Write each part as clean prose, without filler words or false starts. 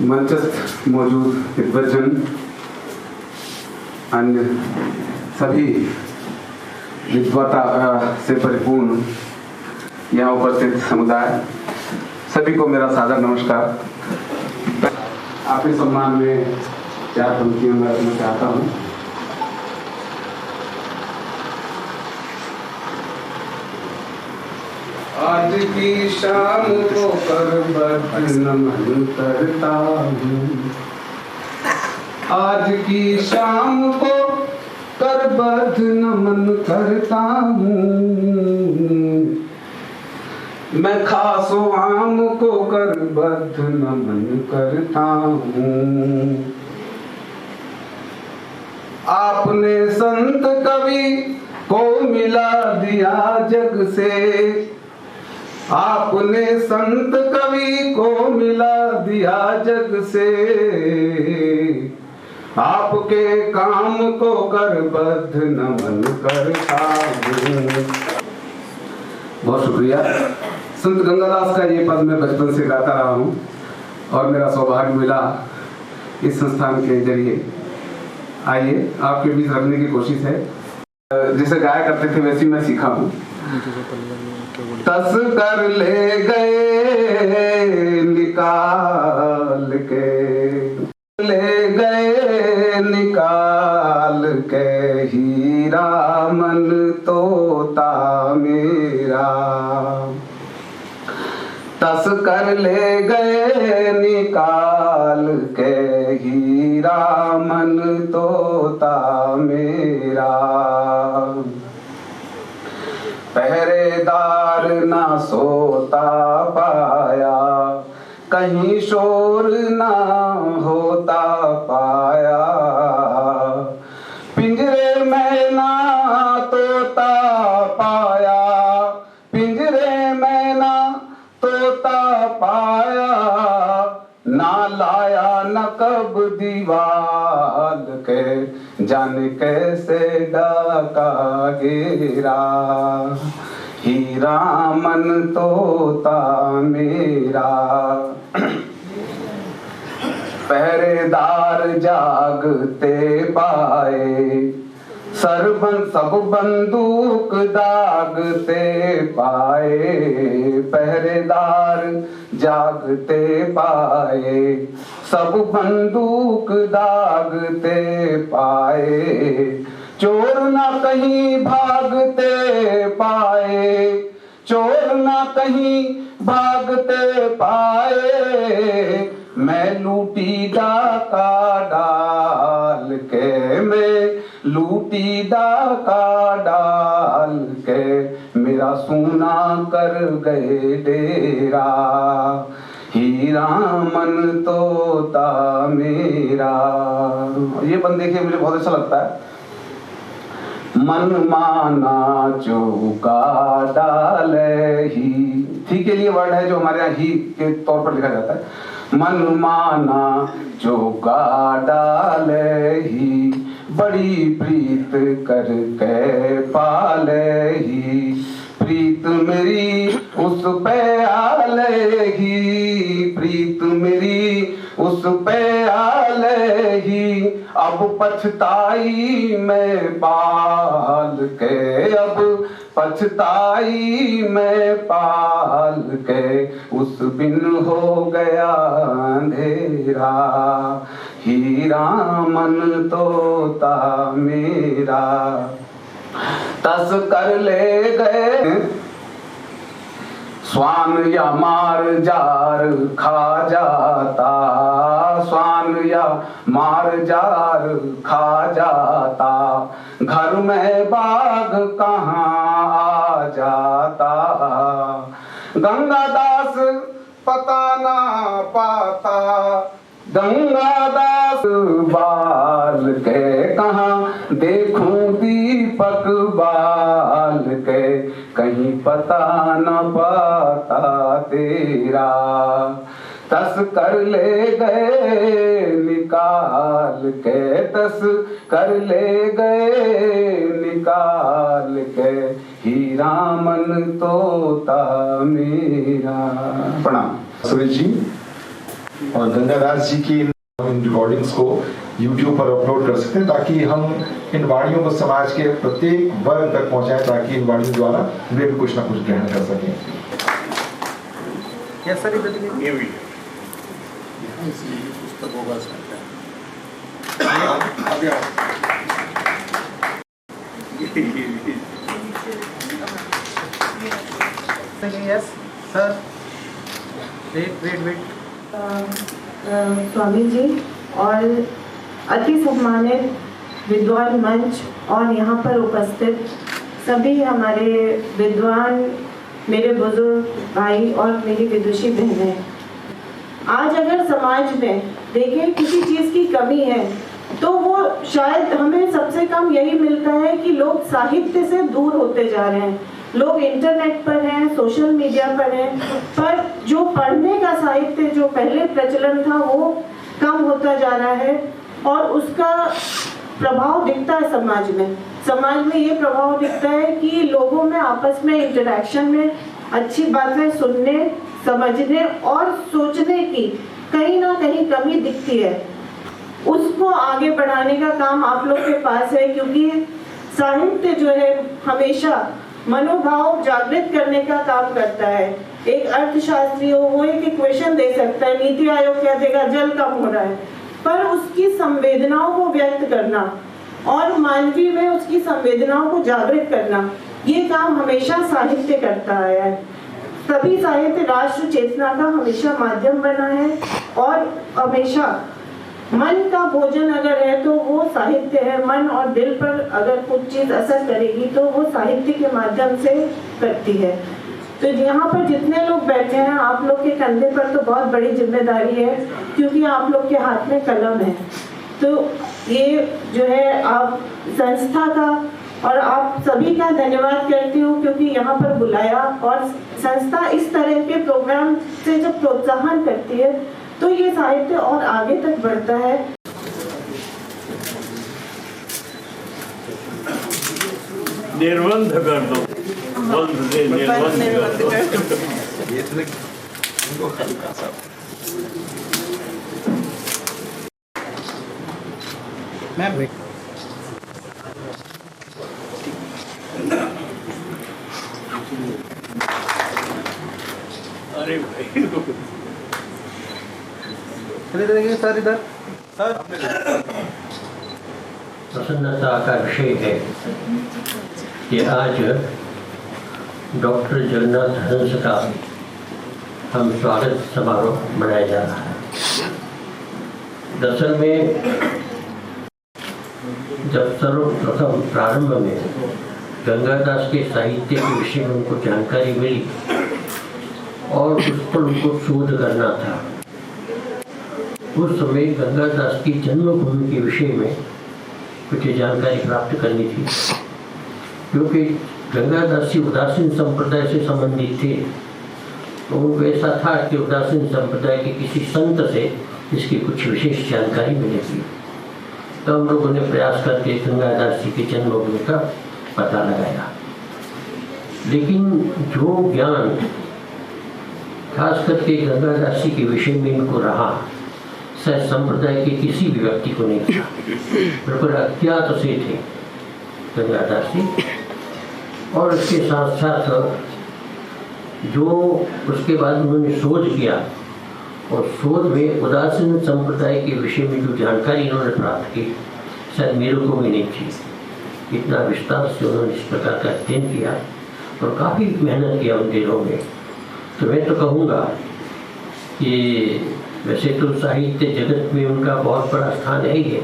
मंचस्थ मौजूद विद्वज्जन, अन्य सभी विद्वता से परिपूर्ण यहाँ उपस्थित समुदाय, सभी को मेरा सादर नमस्कार। आपके सम्मान में 4 पंक्तियां मैं रखना चाहता हूँ। आज की शाम को करबद्ध नमन करता हूँ, आज की शाम को करबद्ध नमन करता हूँ, मैं खासो आम को करबद्ध नमन करता हूँ। आपने संत कवि को मिला दिया जग से, आपने संत कवि को मिला दिया जग से, आपके काम को करबद्ध नमन करता हूँ। बहुत शुक्रिया। संत गंगादास का ये पद मैं बचपन से गाता रहा हूँ और मेरा सौभाग्य मिला इस संस्थान के जरिए। आइए आपके बीच रखने की कोशिश है। जैसे गाया करते थे वैसे मैं सीखा हूँ। तस कर ले गए निकाल के, ले गए निकाल के हीरा मन तोता मेरा, तस कर ले गए निकाल के हीरा मन तोता मेरा। पहरेदार ना सोता पाया, कहीं शोर ना होता पाया, पिंजरे में ना तोता पाया, पिंजरे में ना तोता पाया, ना लाया न कब दीवाल के, जाने कैसे डाका गिरा, हीरा मन तोता मेरा। पहरेदार जागते पाए, सब बंदूक दागते पाए, पहरेदार जागते पाए, सब बंदूक दागते पाए, चोर ना कहीं भागते पाए, चोर ना कहीं भागते पाए, मैं लूटी डाका डाल के, मैं लूटी डाका डाल के, मेरा सूना कर गए डेरा, हीरा मन तोता मेरा। ये बंद देखिए, मुझे बहुत अच्छा लगता है। मन माना चौका डाले ही, ही के लिए वर्ड है जो हमारे यहाँ ही के तौर पर लिखा जाता है। मन माना चौका डाले ही, बड़ी प्रीत करके पाले ही, प्रीत मेरी उस पे आलेगी, प्रीत मेरी उस पे आलेगी, ही अब पछताई मैं पाल के, अब पछताई मैं पाल के, उस बिन हो गया अंधेरा, हीरा मन तोता मेरा तस कर ले गए, स्वान या मार जार खा जाता, स्वान या मार जार खा जाता, घर में बाघ कहाँ आ जाता, गंगादास पता ना पाता, गंगादास बाल के कहाँ देखूं दीपक बाल के, कहीं पता न पाता तेरा, तस कर ले गए निकाल के, तस कर ले गए निकाल के, हीरा मन तोता मेरा। प्रणाम। सुरेश जी और गंगादास जी की इन रिकॉर्डिंग्स को YouTube पर अपलोड कर सकते हैं ताकि हम इन वाणियों को समाज के प्रत्येक वर्ग तक पहुंचाएं, ताकि इन वाणियों द्वारा वे भी कुछ ना कुछ ग्रहण कर सकें। ये वीडियो पुस्तक होगा Yes, sir. Wait. Swami ji और अति सम्मानित विद्वान मंच और यहाँ पर उपस्थित सभी हमारे विद्वान, मेरे बुजुर्ग भाई और मेरी विदुषी बहनें, आज अगर समाज में देखें किसी चीज़ की कमी है तो वो शायद हमें सबसे कम यही मिलता है कि लोग साहित्य से दूर होते जा रहे हैं। लोग इंटरनेट पर हैं, सोशल मीडिया पर हैं, पर जो पढ़ने का साहित्य जो पहले प्रचलन था वो कम होता जा रहा है और उसका प्रभाव दिखता है समाज में। समाज में ये प्रभाव दिखता है कि लोगों में आपस में इंटरेक्शन में अच्छी बातें सुनने, समझने और सोचने की कहीं ना कहीं कमी दिखती है। उसको आगे बढ़ाने का काम आप लोग के पास है, क्योंकि साहित्य जो है हमेशा मनोभाव जागृत करने का काम करता है। एक अर्थशास्त्री हो, वो एक इक्वेशन दे सकता है, नीति आयोग कह देगा जल कम हो रहा है, पर उसकी संवेदनाओं को व्यक्त करना और मानवीय में उसकी संवेदनाओं को जागृत करना, ये काम हमेशा साहित्य करता आया है। तभी साहित्य राष्ट्र चेतना का हमेशा माध्यम बना है और हमेशा मन का भोजन अगर है तो वो साहित्य है। मन और दिल पर अगर कुछ चीज असर करेगी तो वो साहित्य के माध्यम से करती है। तो यहाँ पर जितने लोग बैठे हैं, आप लोग के कंधे पर तो बहुत बड़ी जिम्मेदारी है, क्योंकि आप लोग के हाथ में कलम है। तो ये जो है आप संस्था का और आप सभी का धन्यवाद करती हूँ, क्योंकि यहाँ पर बुलाया और संस्था इस तरह के प्रोग्राम से जब प्रोत्साहन करती है तो ये साहित्य और आगे तक बढ़ता है। निर्बंध कर दो, बंद से निर्बंध कर दो। अरे भाई चले जाएंगे सर इधर। सर प्रसन्नता का विषय है कि आज डॉक्टर जगन्नाथ हंस का हम स्वागत समारोह मनाया जा रहा है। दरअसल में जब सर्वप्रथम प्रारंभ में गंगादास के साहित्य के विषय में उनको जानकारी मिली और उस पर उनको शोध करना था, उस समय गंगादास की जन्मभूमि के विषय में कुछ जानकारी प्राप्त करनी थी, क्योंकि गंगादास जी उदासीन संप्रदाय से संबंधित थे। तो उनको ऐसा था कि उदासीन संप्रदाय के किसी संत से इसकी कुछ विशेष जानकारी मिलेगी। तो हम लोगों ने प्रयास करके गंगादास जी की जन्मभूमि का पता लगाया, लेकिन जो ज्ञान खास करके गंगादास जी के विषय में इनको रहा, शायद संप्रदाय के किसी भी व्यक्ति को नहीं था। बिल्कुल अज्ञात से थे गंगादास जी। और इसके साथ साथ जो उसके बाद उन्होंने शोध किया, और शोध में उदासीन संप्रदाय के विषय में जो जानकारी इन्होंने प्राप्त की, शायद मेरे को भी नहीं थी। इतना विस्तार से उन्होंने इस प्रकार का अध्ययन किया और काफ़ी मेहनत किया उन दिनों में। तो मैं तो कहूँगा कि वैसे तो साहित्य जगत में उनका बहुत बड़ा स्थान है ही है,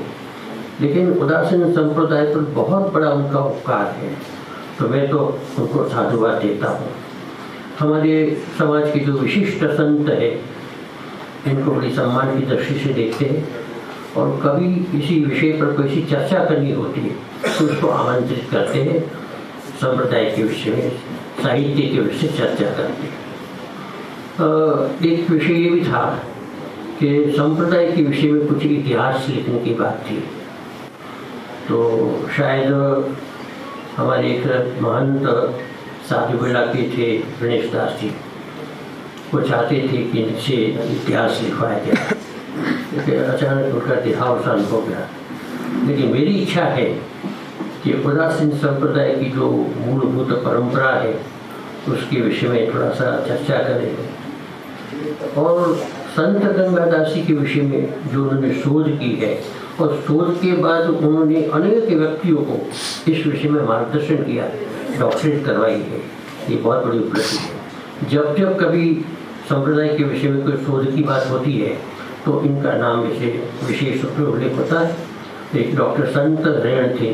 लेकिन उदासीन संप्रदाय पर बहुत बड़ा उनका उपकार है। तो मैं तो उनको साधुवाद देता हूँ। हमारे समाज के जो विशिष्ट संत है, इनको बड़ी सम्मान की दृष्टि से देखते हैं, और कभी किसी विषय पर कोई चर्चा करनी होती है तो उसको आमंत्रित करते हैं, संप्रदाय के विषय में, साहित्य के विषय चर्चा करते हैं। एक विषय ये भी था कि संप्रदाय के विषय में कुछ इतिहास लिखने की बात थी। तो शायद हमारे एक महंत साधु बेला के थे गणेश दास जी, वो चाहते थे कि इनसे इतिहास लिखवाया जाए। अचानक उनका देहावसान हो गया। लेकिन मेरी इच्छा है कि उदासीन संप्रदाय की जो मूलभूत परंपरा है उसके विषय में थोड़ा सा चर्चा करें, और संत गंगादास जी के विषय में जो उन्होंने शोध की है, और शोध के बाद उन्होंने अनेक व्यक्तियों को इस विषय में मार्गदर्शन किया, डॉक्टरेट करवाई है, ये बहुत बड़ी उपलब्धि है। जब जब कभी संप्रदाय के विषय में कोई शोध की बात होती है तो इनका नाम विशेष रूप से उल्लेख होता है। एक डॉक्टर संत रेण थे,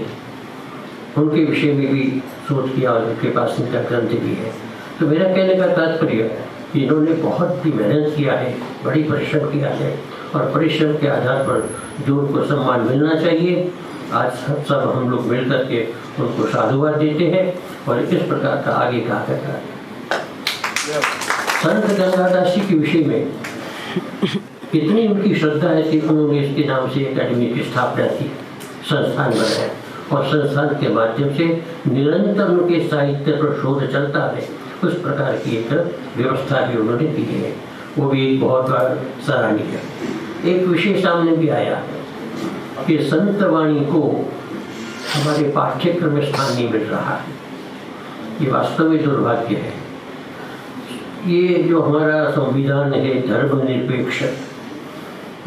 उनके विषय में भी शोध किया और उनके पास इनका ग्रंथ भी है। तो मेरा कहने का तात्पर्य कि इन्होंने बहुत ही मेहनत किया है, बड़ी परिश्रम किया है, और परिश्रम के आधार पर जो उनको सम्मान मिलना चाहिए, आज सब हम लोग मिल करके उनको साधुवाद देते हैं और इस प्रकार का आगे कहा करता है। संत गंगादास जी के विषय में इतनी उनकी श्रद्धा है कि उन्होंने इसके नाम से एकेडमी की स्थापना की, संस्थान बनाया, और संस्थान के माध्यम से निरंतर उनके साहित्य पर शोध चलता है। उस प्रकार की एक व्यवस्था भी उन्होंने की है, वो भी एक बहुत बार सराहनीय है। एक विषय सामने भी आया कि संत वाणी को हमारे पाठ्यक्रम में स्थान नहीं मिल रहा है। ये वास्तव में दुर्भाग्य है। ये जो हमारा संविधान है धर्मनिरपेक्ष,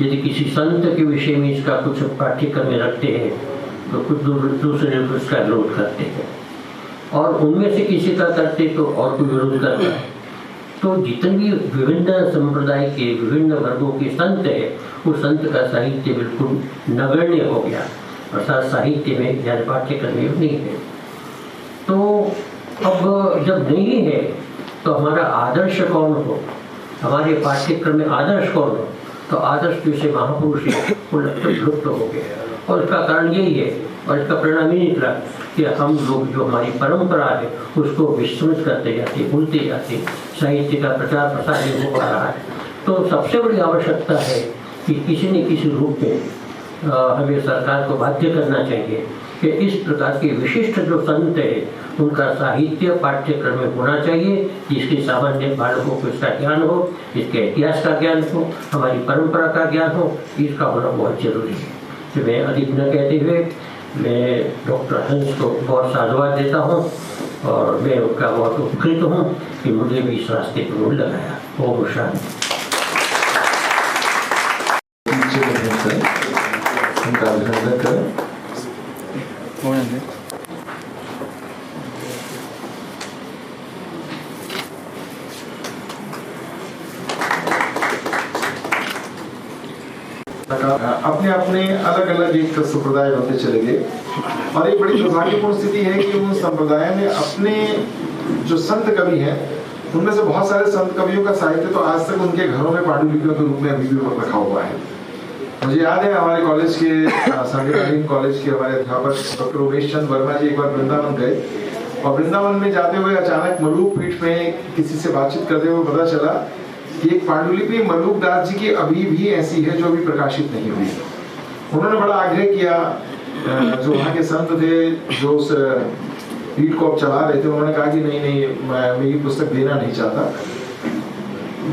यदि किसी संत के विषय में इसका कुछ पाठ्यक्रम में रखते हैं तो कुछ दूसरे उसका विरोध करते हैं, और उनमें से किसी का करते तो और कोई विरोध करता है। तो जितनी विभिन्न संप्रदाय के विभिन्न वर्गों के संत है, उस संत का साहित्य बिल्कुल नगण्य हो गया, अर्थात साहित्य में यानी पाठ्यक्रम में नहीं है। तो अब जब नहीं है तो हमारा आदर्श कौन हो, हमारे पाठ्यक्रम में आदर्श कौन हो, तो आदर्श जैसे महापुरुष है वो लुप्त हो गए। और इसका कारण यही है, और इसका परिणाम ये निकला कि हम लोग जो हमारी परंपरा है उसको विस्मृत करते जाते, भूलते जाते, साहित्य का प्रचार प्रसार नहीं हो पा रहा है। तो सबसे बड़ी आवश्यकता है कि किसी न किसी रूप में हमें सरकार को बाध्य करना चाहिए कि इस प्रकार के विशिष्ट जो संत है उनका साहित्य पाठ्यक्रम में होना चाहिए, जिसके सामान्य बालकों को इसका ज्ञान हो, इसके इतिहास का ज्ञान हो, हमारी परंपरा का ज्ञान हो, इसका होना बहुत जरूरी है। तो मैं अधिक न कहते हुए मैं डॉक्टर हंस को बहुत साधुवाद देता हूँ, और मैं उनका बहुत उपकृत हूँ कि मुझे भी इस रास्ते पर लगाया। ओम शांति। उनका अभिनंदन करें। अपने अपने अलग अलग एक संप्रदाय बनते चले गए, और एक बड़ी दुर्भाग्यपूर्ण स्थिति है कि उन संप्रदाय में अपने जो संत कवि हैं उनमें से बहुत सारे संत कवियों का साहित्य तो आज तक उनके घरों में पांडुलिपियों के रूप में अभी भी रखा हुआ है। मुझे याद है हमारे कॉलेज के संगीतालीन कॉलेज के हमारे अध्यापक डॉक्टर उमेश चंद वर्मा जी एक बार वृंदावन गए, और वृंदावन में जाते हुए अचानक मलूक पीठ में किसी से बातचीत करते हुए पता चला कि एक पांडुलिपि मलूक दास जी की अभी भी ऐसी है जो अभी प्रकाशित नहीं हुई। उन्होंने बड़ा आग्रह किया, जो वहाँ के संत थे जो उस पीठ को चला रहे थे, उन्होंने कहा कि नहीं मैं ये पुस्तक देना नहीं चाहता।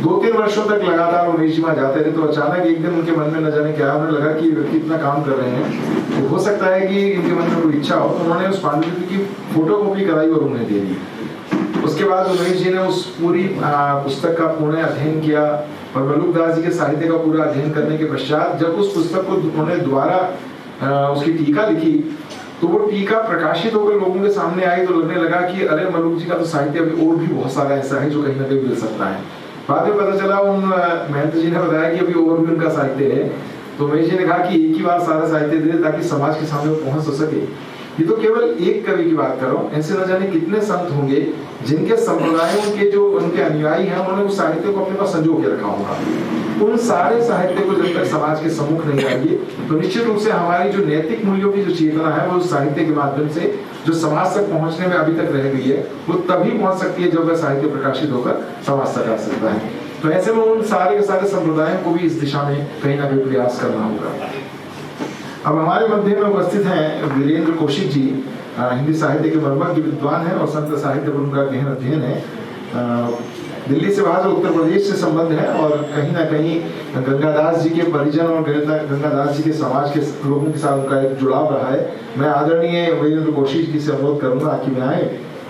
2-3 वर्षों तक लगातार उमेश जी वहाँ जाते रहे, तो अचानक एक दिन उनके मन में न जाने क्या उन्हें लगा कि ये व्यक्ति इतना काम कर रहे हैं, तो हो सकता है कि इनके मन में कोई इच्छा हो, तो उन्होंने उस पांडुलिपि की फोटोकॉपी कराई और उन्हें दे दी। उसके बाद उमेश जी ने उस पूरी पुस्तक का पूर्ण अध्ययन किया और मलुकदास जी के साहित्य का पूरा अध्ययन करने के पश्चात जब उस पुस्तक को उन्होंने दोबारा उसकी टीका लिखी, तो वो टीका प्रकाशित होकर लोगों के सामने आई, तो लगने लगा कि अरे मलुक जी का तो साहित्य अभी और भी बहुत सारा ऐसा है जो कहीं ना कहीं मिल सकता है। बाद में पता चला उन महंत जी ने बताया कि अभी और भी उनका साहित्य है, तो उमेश जी ने कहा कि एक ही बार सारा साहित्य दे ताकि समाज के सामने पहुंच तो सके। ये तो केवल एक कवि की बात कर रहा हूँ, ऐसे न जाने कितने संत होंगे जिनके संप्रदायों के जो उनके अनुयायी हैं उन्होंने उस साहित्य को अपने पास संजो के रखा होगा। उन सारे साहित्य को जब तक समाज के सम्मुख नहीं आएंगे तो निश्चित रूप से हमारी जो नैतिक मूल्यों की जो चेतना है वो उस साहित्य के माध्यम से जो समाज तक पहुंचने में अभी तक रह गई है वो तभी पहुंच सकती है जब वह साहित्य प्रकाशित होकर समाज तक आ सकता है। तो ऐसे में उन सारे के सारे संप्रदायों को भी इस दिशा में कहीं ना कहीं प्रयास करना होगा। अब हमारे मध्य में उपस्थित हैं वीरेंद्र कौशिक जी, हिंदी साहित्य के मर्मज्ञ विद्वान हैं और संत साहित्य पर उनका गहन अध्ययन है। दिल्ली से बाहर उत्तर प्रदेश से संबंध है और कहीं ना कहीं गंगादास जी के परिजन और गंगादास जी के समाज के लोगों के साथ उनका एक जुड़ाव रहा है। मैं आदरणीय वीरेंद्र कौशिक जी से अनुरोध करूंगा कि वे आए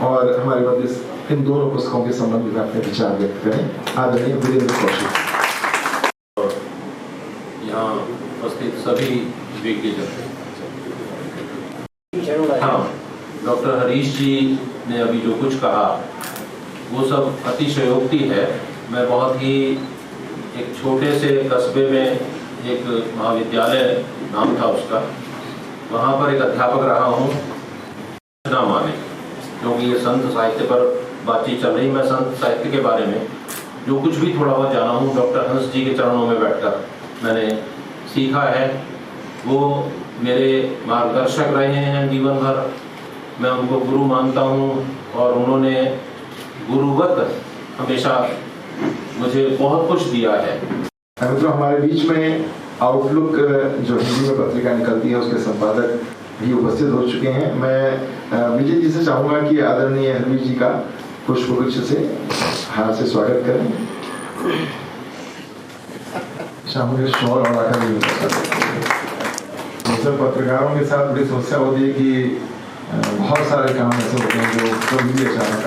और हमारे मध्य इन दोनों पुस्तकों के संबंध में अपने विचार व्यक्त करें। आदरणीय वीरेंद्र कौशिक। यहाँ उपस्थित सभी विज्ञजन, हाँ, डॉक्टर हरीश जी ने अभी जो कुछ कहा वो सब अतिशयोक्ति है। मैं बहुत ही एक छोटे से कस्बे में एक महाविद्यालय नाम था उसका, वहाँ पर एक अध्यापक रहा हूँ ना माने, क्योंकि ये संत साहित्य पर बातचीत चल रही। मैं संत साहित्य के बारे में जो कुछ भी थोड़ा बहुत जाना हूँ डॉक्टर हंस जी के चरणों में बैठकर मैंने सीखा है। वो मेरे मार्गदर्शक रहे हैं जीवन भर, मैं उनको गुरु मानता हूँ और उन्होंने गुरुवत हमेशा मुझे बहुत कुछ दिया है। मित्रों, हमारे बीच में आउटलुक जो हिंदी में पत्रिका निकलती है उसके संपादक भी उपस्थित हो चुके हैं। मैं विजय जी से चाहूंगा कि आदरणीय हरवीर जी का पुष्पगुच्छ से हाथ से स्वागत करें। शाम शोर और आकर नहीं हो सकता। पत्रकारों के साथ बड़ी समस्या होती है कि बहुत सारे काम ऐसे होते हैं जो कभी भी अचानक